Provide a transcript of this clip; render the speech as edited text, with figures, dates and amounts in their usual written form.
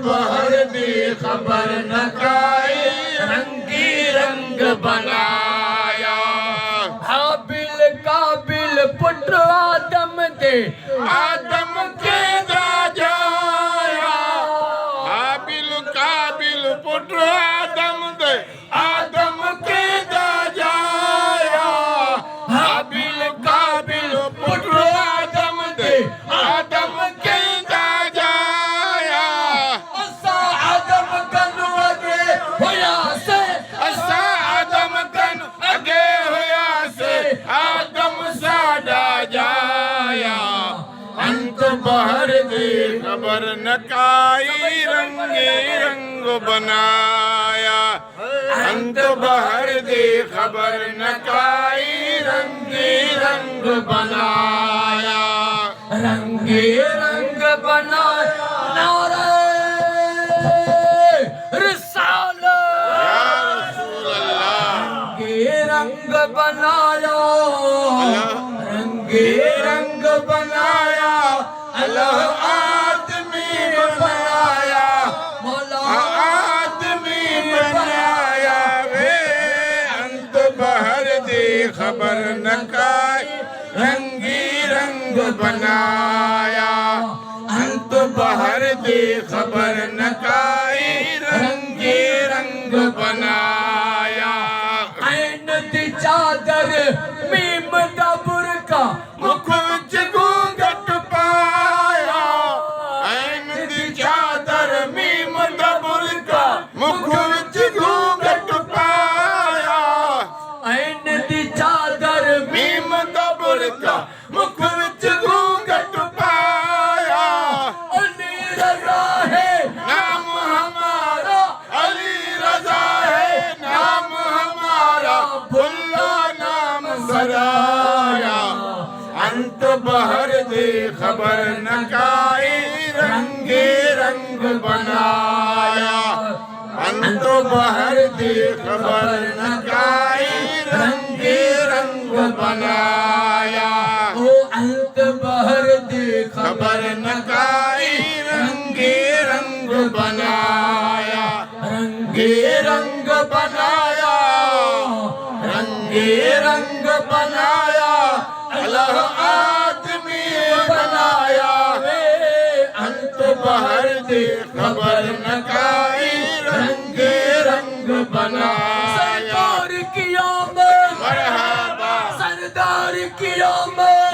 बहर दी खबर न काई रंगी रंग बनाया। हाबिल काबिल पुत्र आदम दे आदम के जाया। हाबिल काबिल पुत्र आदम दे आदम के जाया। हाबिल काबिल पुत्र आदम दे आदम के जाया। असा आदम कनु अगे होया से असा आदम कन अगे होया से आदम साडा जाया। अंत बहर दी खबर न काई रंगे रंग बनाया। अंत बहर दी खबर न काई रंगे रंग बनाया। रंगे रंग बनाया नारे रिसालत। या रसूल अल्लाह। रंगे रंग बनाया रंगे रंग बनाया अल्लाह आदमी बनाया। मौला आदमी बनाया वे अंत बहर दी खबर न काई रंगी रंग बनाया। अंत बहर दी खबर न काई रंगी रंग बनाया। ऐन दी चादर मीम दा बुरका मुख विच घूंघट पाया। ऐन दी चादर मीम दा बुरका मुख विच घूंघट पाया। ऐन दी चादर मीम दा बुरका मुख विच घूंघट पाया। अली रजा है नाम हमारा अली रजा है नाम हमारा भुल्ला नाम सराया। अंत बहर दी खबर न काई रंगे रंग बनाया। अंत बहर दी खबर न काई रंगे रंग बनाया। ओ अंत बहर दी खबर न काई रंगे रंग बनाया। रंगे रंग बनाया रंगे रंग बनाया अल्लाह आदमी बनाया वे अंत बहर दी खबर न काई रंगे रंग बनाया। सरदार की आमद मरहबा सरदार की आमद